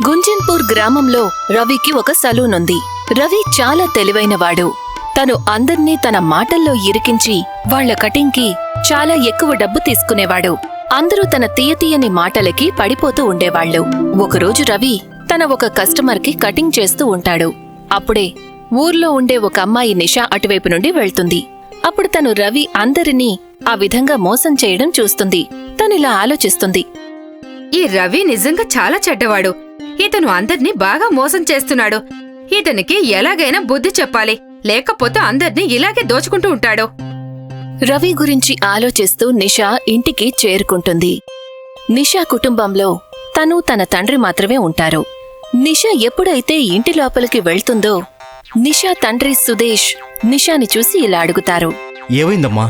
గుంజన్పూర్ గ్రామంలో రవికి ఒక సలూన్ ఉంది. రవి చాలా తెలివైనవాడు. తను అందర్నీ తన మాటల్లో ఇరికించి వాళ్ల కటింగ్కి చాలా ఎక్కువ డబ్బు తీసుకునేవాడు. అందరూ తన తీయతీయని మాటలకి పడిపోతూ ఉండేవాళ్లు. ఒకరోజు రవి తన ఒక కస్టమర్కి కటింగ్ చేస్తూ ఉంటాడు. అప్పుడే ఊర్లో ఉండే ఒక అమ్మాయి నిషా అటువైపు నుండి వెళ్తుంది. అప్పుడు తను రవి అందరినీ ఆ విధంగా మోసం చేయడం చూస్తుంది. తనిలా ఆలోచిస్తుంది. ఈ రవి నిజంగా చాలా చెడ్డవాడు. ఇతను అందర్నీ బాగా మోసం చేస్తున్నాడు. ఇతనికి ఎలాగైనా బుద్ధి చెప్పాలి, లేకపోతే అందర్నీ ఇలాగే దోచుకుంటూ ఉంటాడు. రవి గురించి ఆలోచిస్తూ నిషా ఇంటికి చేరుకుంటుంది. నిషా కుటుంబంలో తను తన తండ్రి మాత్రమే ఉంటారు. నిషా ఎప్పుడైతే ఇంటి లోపలికి వెళ్తుందో నిషా తండ్రి సుదేశ్ నిషాని చూసి ఇలా అడుగుతారు. ఏమైందమ్మా,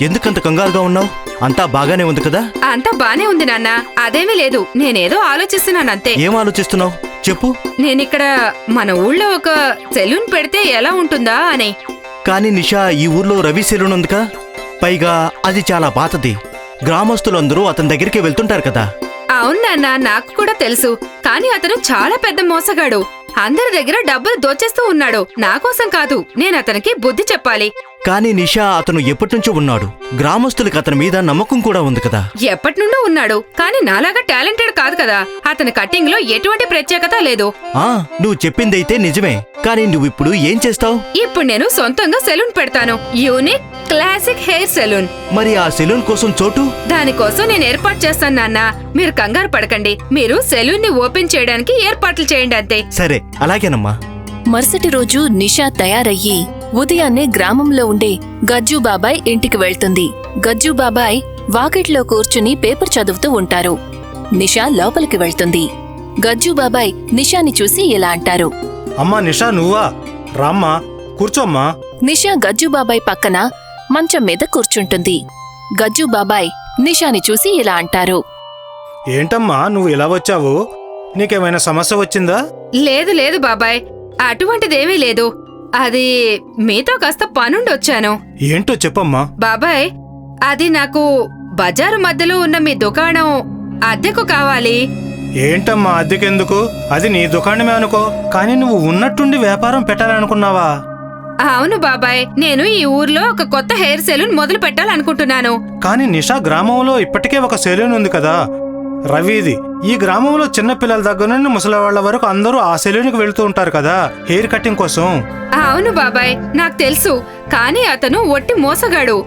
ఎందుకంత కంగారుగా ఉన్నావు? అంతా బాగానే ఉంది కదా? అంతా బానే ఉంది నాన్నా, అదేమీ లేదు. నేనేదో ఆలోచిస్తున్నానంతే. ఏం ఆలోచిస్తున్నావు చెప్పు. నేనిక్కడ మన ఊళ్ళో ఒక సెలూన్ పెడితే ఎలా ఉంటుందా అని. కానీ నిషా, ఈ ఊర్లో రవి సెలూన్ ఉందిగా, పైగా అది చాలా పాతది. గ్రామస్తులందరూ అతని దగ్గరికి వెళ్తుంటారు కదా. అవును నాన్నా, నాకు కూడా తెలుసు. కానీ అతను చాలా పెద్ద మోసగాడు. అందరి దగ్గర డబ్బులు దోచేస్తూ ఉన్నాడు. నాకోసం కాదు, నేనతనికి బుద్ధి చెప్పాలి. కానీ నిషా, అతను ఎప్పటినుంచో ఉన్నాడు. గ్రామస్తులకు అతని మీద నమ్మకం కూడా ఉంది కదా. ఎప్పటినుండో ఉన్నాడు, కానీ నాలాగా టాలెంటెడ్ కాదు కదా. అతని కటింగ్ లో ఎటువంటి ప్రత్యేకత లేదు. నువ్వు చెప్పిందైతే నిజమే. కానీ నువ్విప్పుడు ఏం చేస్తావు? ఇప్పుడు నేను సొంతంగా సెలూన్ పెడతాను. Unique classic hair salon. మరి ఆ సెలూన్ కోసం చోటు? దానికోసం నేను ఏర్పాటు చేస్తాను నాన్న. మీరు కంగారు పడకండి. మీరు సెలూన్ ని ఓపెన్ చేయడానికి ఏర్పాట్లు చేయండి అంతే. సరే, అలాగేనమ్మా. మరుసటి రోజు నిషా తయారయ్యి ఉదయాన్నే గ్రామంలో ఉండే గజ్జుబాబాయ్ ఇంటికి వెళ్తుంది. గజ్జుబాబాయ్ వాకిట్లో కూర్చుని పేపర్ చదువుతూ ఉంటారు. నిషా లోపలికి వెళ్తుంది. గజ్జుబాబాయ్ నిషాని చూసి ఇలా అంటారు. అమ్మా నిషా, నువ్వా? రామ్మా, కూర్చోమ్మా. నిషా గజ్జుబాబాయ్ పక్కన మంచం మీద కూర్చుంటుంది. గజ్జుబాబాయ్ నిషాని చూసి ఇలా అంటారు. ఏంటమ్మా నువ్వు ఇలా వచ్చావు? నీకేమైనా సమస్య వచ్చిందా? లేదు లేదు బాబాయ్, అటువంటిదేమీ లేదు. అది మీతో కాస్త పనుండొచ్చాను. ఏంటో చెప్పమ్మా. బాబాయ్, అది నాకు బజారు మధ్యలో ఉన్న మీ దుకాణం అద్దెకు కావాలి. ఏంటమ్మా అద్దెకెందుకు? అది నీ దుకాణమే అనుకో. కానీ నువ్వు ఉన్నట్టుండి వ్యాపారం పెట్టాలనుకున్నావా? అవును బాబాయ్, నేను ఈ ఊర్లో ఒక కొత్త హెయిర్ సెలూన్ మొదలు పెట్టాలనుకుంటున్నాను. కానీ నిషా, గ్రామంలో ఇప్పటికే ఒక సెలూన్ ఉంది కదా, రవిది. ఈ గ్రామంలో చిన్న పిల్లల దగ్గర నుండి ముసలివాళ్ల వరకు అందరూ ఆ సెలూన్కి వెళ్తూ ఉంటారు కదా, హెయిర్ కటింగ్ కోసం. అవును బాబాయ్, నాకు తెలుసు. కానీ అతను ఒట్టి మోసగాడు.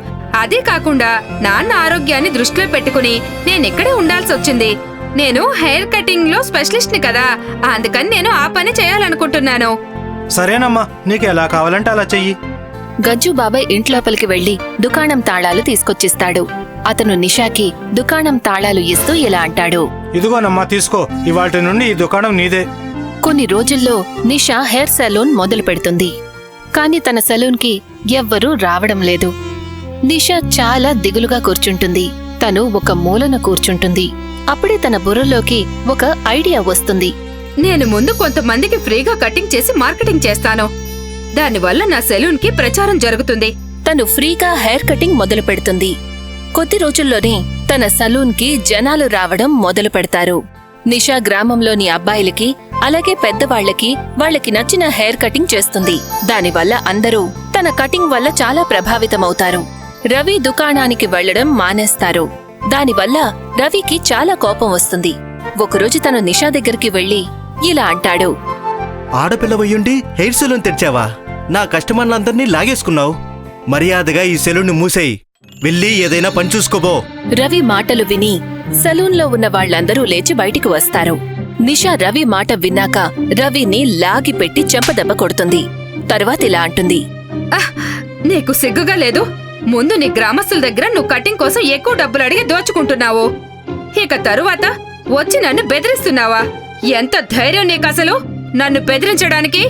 అదే కాకుండా నాన్న ఆరోగ్యాన్ని దృష్టిలో పెట్టుకుని నేనిక్కడే ఉండాల్సి వచ్చింది. నేను హెయిర్ కటింగ్ లో స్పెషలిస్ట్ ని కదా, అందుకని నేను ఆ పని చేయాలనుకుంటున్నాను. సరేనమ్మా, నీకు ఎలా కావాలంటే అలా చెయ్యి. గజ్జుబాబాయ్ ఇంట్లోపలికి వెళ్లి దుకాణం తాళాలు తీసుకొచ్చిస్తాడు. అతను నిషాకి దుకాణం తాళాలు ఇస్తూ ఇలా అంటాడు. ఇదిగోనమ్మా, తీసుకో. ఇవాల్టి నుండి ఈ దుకాణం నీదే. కొన్ని రోజుల్లో నిషా హెయిర్ సెలూన్ మొదలు పెడుతుంది. కాని తన సెలూన్కి ఎవ్వరూ రావడం లేదు. నిషా చాలా దిగులుగా కూర్చుంటుంది. తను ఒక మూలన కూర్చుంటుంది. అప్పుడే తన బుర్రలోకి ఒక ఐడియా వస్తుంది. నేను ముందు కొంతమందికి ఫ్రీగా కటింగ్ చేసి మార్కెటింగ్ చేస్తాను. దానివల్ల నా సెలూన్ కి ప్రచారం జరుగుతుంది. తను ఫ్రీగా హెయిర్ కటింగ్ మొదలు పెడుతుంది. కొద్ది రోజుల్లోనే తన సలూన్ కి జనాలు రావడం మొదలు పెడతారు. నిషా గ్రామంలోని అబ్బాయిలకి అలాగే పెద్దవాళ్లకి వాళ్లకి నచ్చిన హెయిర్ కటింగ్ చేస్తుంది. దానివల్ల అందరూ తన కటింగ్ వల్ల చాలా ప్రభావితమవుతారు. రవి దుకాణానికి వెళ్లడం మానేస్తారు. దానివల్ల రవికి చాలా కోపం వస్తుంది. ఒకరోజు తను నిషా దగ్గరికి వెళ్లి ఇలా అంటాడు. ఆడపిల్లవయ్యుండి హెయిర్ సెలూన్ తెచ్చావా? నా కస్టమర్లందర్నీ లాగేసుకున్నావు. మర్యాదగా ఈ సెలూన్ మూసేయి. వెళ్ళి ఏదైనా పని చూసుకోబో. రవి మాటలు విని సలూన్లో ఉన్న వాళ్లందరూ లేచి బయటికి వస్తారు. నిషా రవి మాట విన్నాక రవిని లాగిపెట్టి చెంపదెబ్బ కొడుతుంది. తరువాతిలా అంటుంది. నీకు సిగ్గుగా లేదు? ముందు నీ గ్రామస్తుల దగ్గర నువ్వు కటింగ్ కోసం ఎక్కువ డబ్బులు అడిగి దోచుకుంటున్నావు. ఇక తరువాత వచ్చి నన్ను బెదిరిస్తున్నావా? ఎంత ధైర్యం నీకసలు నన్ను బెదిరించడానికి?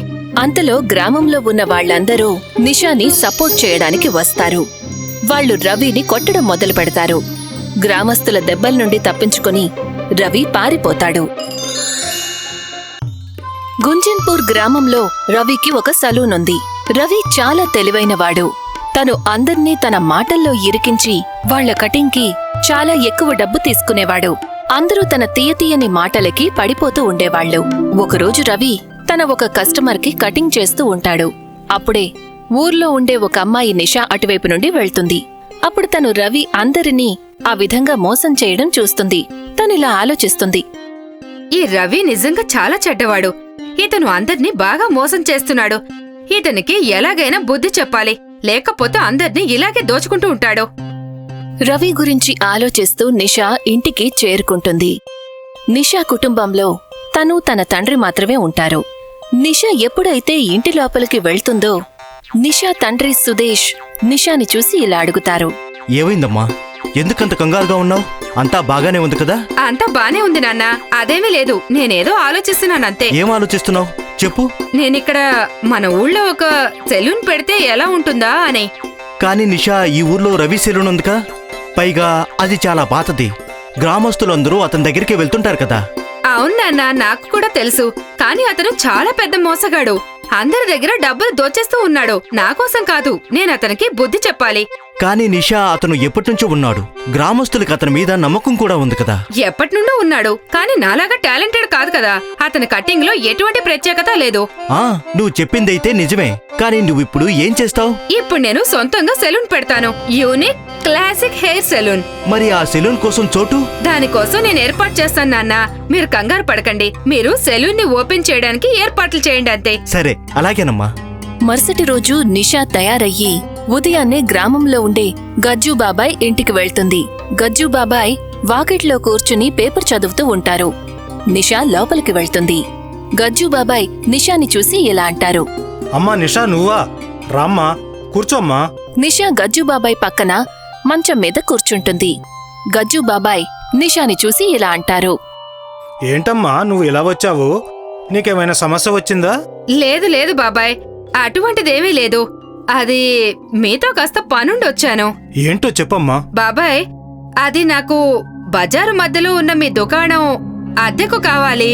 అంతలో గ్రామంలో ఉన్న వాళ్లందరూ నిషాని సపోర్ట్ చేయడానికి వస్తారు. వాళ్లు రవిని కొట్టడం మొదలు పెడతారు. గ్రామస్తుల దెబ్బల నుండి తప్పించుకుని రవి పారిపోతాడు. గుంజన్పూర్ గ్రామంలో రవికి ఒక సలూన్ ఉంది. రవి చాలా తెలివైనవాడు. తను అందర్నీ తన మాటల్లో ఇరికించి వాళ్ల కటింగ్కి చాలా ఎక్కువ డబ్బు తీసుకునేవాడు. అందరూ తన తీయతీయని మాటలకి పడిపోతూ ఉండేవాళ్లు. ఒకరోజు రవి తన ఒక కస్టమర్కి కటింగ్ చేస్తూ ఉంటాడు. అప్పుడే ఊర్లో ఉండే ఒక అమ్మాయి నిషా అటువైపు నుండి వెళ్తుంది. అప్పుడు తను రవి అందరినీ ఆ విధంగా మోసం చేయడం చూస్తుంది. తనిలా ఆలోచిస్తుంది. ఈ రవి నిజంగా చాలా చెడ్డవాడు. ఇతను అందర్నీ బాగా మోసం చేస్తున్నాడు. ఇతనికి ఎలాగైనా బుద్ధి చెప్పాలి, లేకపోతే అందర్నీ ఇలాగే దోచుకుంటూ ఉంటాడు. రవి గురించి ఆలోచిస్తూ నిషా ఇంటికి చేరుకుంటుంది. నిషా కుటుంబంలో తను తన తండ్రి మాత్రమే ఉంటారు. నిషా ఎప్పుడైతే ఇంటి లోపలికి వెళ్తుందో నిషా తండ్రి సుదేశ్ నిషాని చూసి ఇలా అడుగుతారు. ఏమైందమ్మా, ఎందుకంత కంగారుగా ఉన్నావు? అంతా బాగానే ఉంది కదా? అంతా బానే ఉంది నాన్న, అదేమీ లేదు. నేనేదో ఆలోచిస్తున్నానంతే. ఏం ఆలోచిస్తున్నావు చెప్పు. నేనిక్కడ మన ఊళ్ళో ఒక సెలూన్ పెడితే ఎలా ఉంటుందా అని. కానీ నిషా, ఈ ఊర్లో రవి సెలూన్ ఉందిగా, పైగా అది చాలా పాతది. గ్రామస్తులందరూ అతని దగ్గరికి వెళ్తుంటారు కదా. అవును నాన్న, నాకు కూడా తెలుసు. కానీ అతను చాలా పెద్ద మోసగాడు. అందరి దగ్గర డబ్బులు దోచేస్తూ ఉన్నాడు. నా కోసం కాదు, నేను అతనికి బుద్ధి చెప్పాలి. కానీ నిషా, అతను ఎప్పటినుంచో ఉన్నాడు. గ్రామస్తులకి అతని మీద నమ్మకం కూడా ఉంది కదా. ఎప్పటినుండో ఉన్నాడు, కానీ నాలాగా టాలెంటెడ్ కాదు కదా. అతని కటింగ్ లో ఎటువంటి ప్రత్యేకత లేదు. నువ్వు చెప్పిందైతే నిజమే. కానీ నువ్విప్పుడు ఏం చేస్తావు? ఇప్పుడు నేను సొంతంగా సెలూన్ పెడతాను. Unique classic hair salon. మరి ఆ సెలూన్ కోసం చోటు? దానికోసం నేను ఏర్పాటు చేస్తాను నాన్న. మీరు కంగారు పడకండి. మీరు సెలూన్ ని ఓపెన్ చేయడానికి ఏర్పాట్లు చేయండి అంతే. సరే, అలాగేనమ్మా. మరుసటి రోజు నిషా తయారయ్యి ఉదయాన్నే గ్రామంలో ఉండే గజ్జుబాబాయ్ ఇంటికి వెళ్తుంది. గజ్జుబాబాయ్ వాకిట్లో కూర్చుని పేపర్ చదువుతూ ఉంటారు. నిషా లోపలికి వెళ్తుంది. గజ్జుబాబాయ్ నిషాని చూసి ఇలా అంటారు. అమ్మా నిషా, నువ్వా? రామ్మా, కూర్చోమ్మా. నిషా గజ్జుబాబాయ్ పక్కన మంచం మీద కూర్చుంటుంది. గజ్జుబాబాయ్ నిషాని చూసి ఇలా అంటారు. ఏంటమ్మా నువ్వు ఇలా వచ్చావు? నీకేమైనా సమస్య వచ్చిందా? లేదు లేదు బాబాయ్, అటువంటిదేమీ లేదు. అది మీతో కాస్త పనుండొచ్చాను. ఏంటో చెప్పమ్మా. బాబాయ్, అది నాకు బజారు మధ్యలో ఉన్న మీ దుకాణం అద్దెకు కావాలి.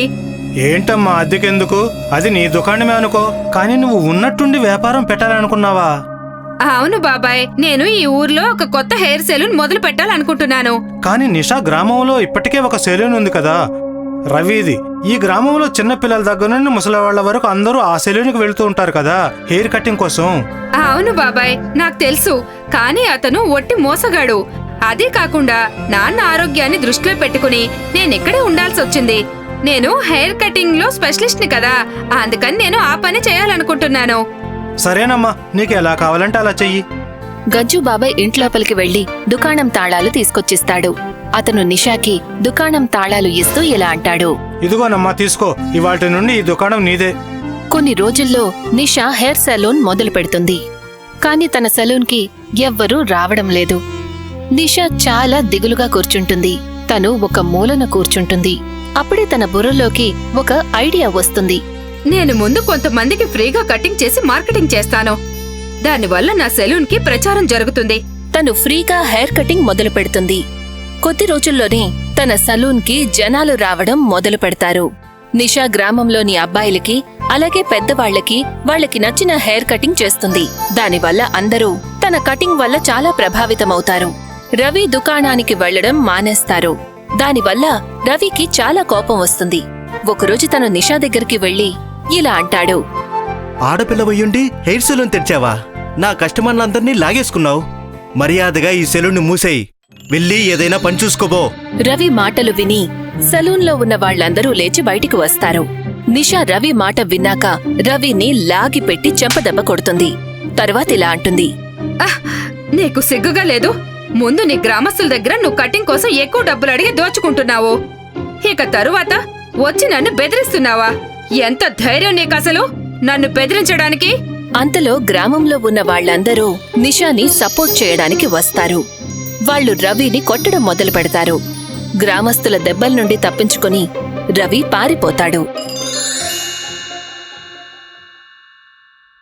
ఏంటమ్మా అద్దెకెందుకు? అది నీ దుకాణమే అనుకో. కానీ నువ్వు ఉన్నట్టుండి వ్యాపారం పెట్టాలనుకున్నావా? అవును బాబాయ్, నేను ఈ ఊర్లో ఒక కొత్త హెయిర్ సెలూన్ మొదలు పెట్టాలనుకుంటున్నాను. కానీ నిషా, గ్రామంలో ఇప్పటికే ఒక సెలూన్ ఉంది కదా, రవిది. ఈ గ్రామంలో చిన్న పిల్లల దగ్గర నుండి ముసలివాళ్ల వరకు అందరూ ఆ సెలూన్కి వెళ్తూ ఉంటారు కదా, హెయిర్ కటింగ్ కోసం. అవును బాబాయ్, నాకు తెలుసు. కానీ అతను ఒట్టి మోసగాడు. అదే కాకుండా నాన్న ఆరోగ్యాన్ని దృష్టిలో పెట్టుకుని నేనిక్కడే ఉండాల్సి వచ్చింది. నేను హెయిర్ కటింగ్ లో స్పెషలిస్ట్ ని కదా, అందుకని నేను ఆ పని చేయాలనుకుంటున్నాను. సరేనమ్మా, నీకు ఎలా కావాలంటే అలా చెయ్యి. గజ్జుబాబాయ్ ఇంట్లోపలికి వెళ్లి దుకాణం తాళాలు తీసుకొచ్చిస్తాడు. అతను నిషాకి దుకాణం తాళాలు ఇస్తూ ఇలా అంటాడు. ఇదిగోనమ్మా, తీసుకో. ఇవాటి నుండి ఈ దుకాణం నీదే. కొన్ని రోజుల్లో నిషా హెయిర్ సెలూన్ మొదలు పెడుతుంది. కాని తన సెలూన్కి ఎవ్వరూ రావడం లేదు. నిషా చాలా దిగులుగా కూర్చుంటుంది. తను ఒక మూలన కూర్చుంటుంది. అప్పుడే తన బుర్రలోకి ఒక ఐడియా వస్తుంది. నేను ముందు కొంతమందికి ఫ్రీగా కటింగ్ చేసి మార్కెటింగ్ చేస్తాను. దానివల్ల నా సెలూన్ కి ప్రచారం జరుగుతుంది. తను ఫ్రీగా హెయిర్ కటింగ్ మొదలు పెడుతుంది. కొద్ది రోజుల్లోనే తన సలూన్ కి జనాలు రావడం మొదలు పెడతారు. నిషా గ్రామంలోని అబ్బాయిలకి అలాగే పెద్దవాళ్లకి వాళ్ళకి నచ్చిన హెయిర్ కటింగ్ చేస్తుంది. దానివల్ల అందరూ తన కటింగ్ వల్ల చాలా ప్రభావితమవుతారు. రవి దుకాణానికి వెళ్లడం మానేస్తారు. దానివల్ల రవికి చాలా కోపం వస్తుంది. ఒకరోజు తను నిషా దగ్గరికి వెళ్లి ఇలా అంటాడు. ఆడపిల్లవయ్యుండి హెయిర్ సెలూన్ తెరిచావా? నా కస్టమర్లందర్నీ లాగేసుకున్నావు. మర్యాదగా ఈ సెలూన్ మూసేయి. వెళ్ళి ఏదైనా పని చూసుకోబో. రవి మాటలు విని సలూన్లో ఉన్న వాళ్లందరూ లేచి బయటికి వస్తారు. నిషా రవి మాట విన్నాక రవిని లాగిపెట్టి చెంపదెబ్బ కొడుతుంది. తరువాతిలా అంటుంది. నీకు సిగ్గుగా లేదు? ముందు నీ గ్రామస్తుల దగ్గర నువ్వు కటింగ్ కోసం ఎక్కువ డబ్బులు అడిగి దోచుకుంటున్నావు. ఇక తరువాత వచ్చి నన్ను బెదిరిస్తున్నావా? ఎంత ధైర్యం నీకసలు నన్ను బెదిరించడానికి? అంతలో గ్రామంలో ఉన్న వాళ్లందరూ నిషాని సపోర్ట్ చేయడానికి వస్తారు. వాళ్లు రవిని కొట్టడం మొదలు పెడతారు. గ్రామస్తుల దెబ్బల నుండి తప్పించుకుని రవి పారిపోతాడు.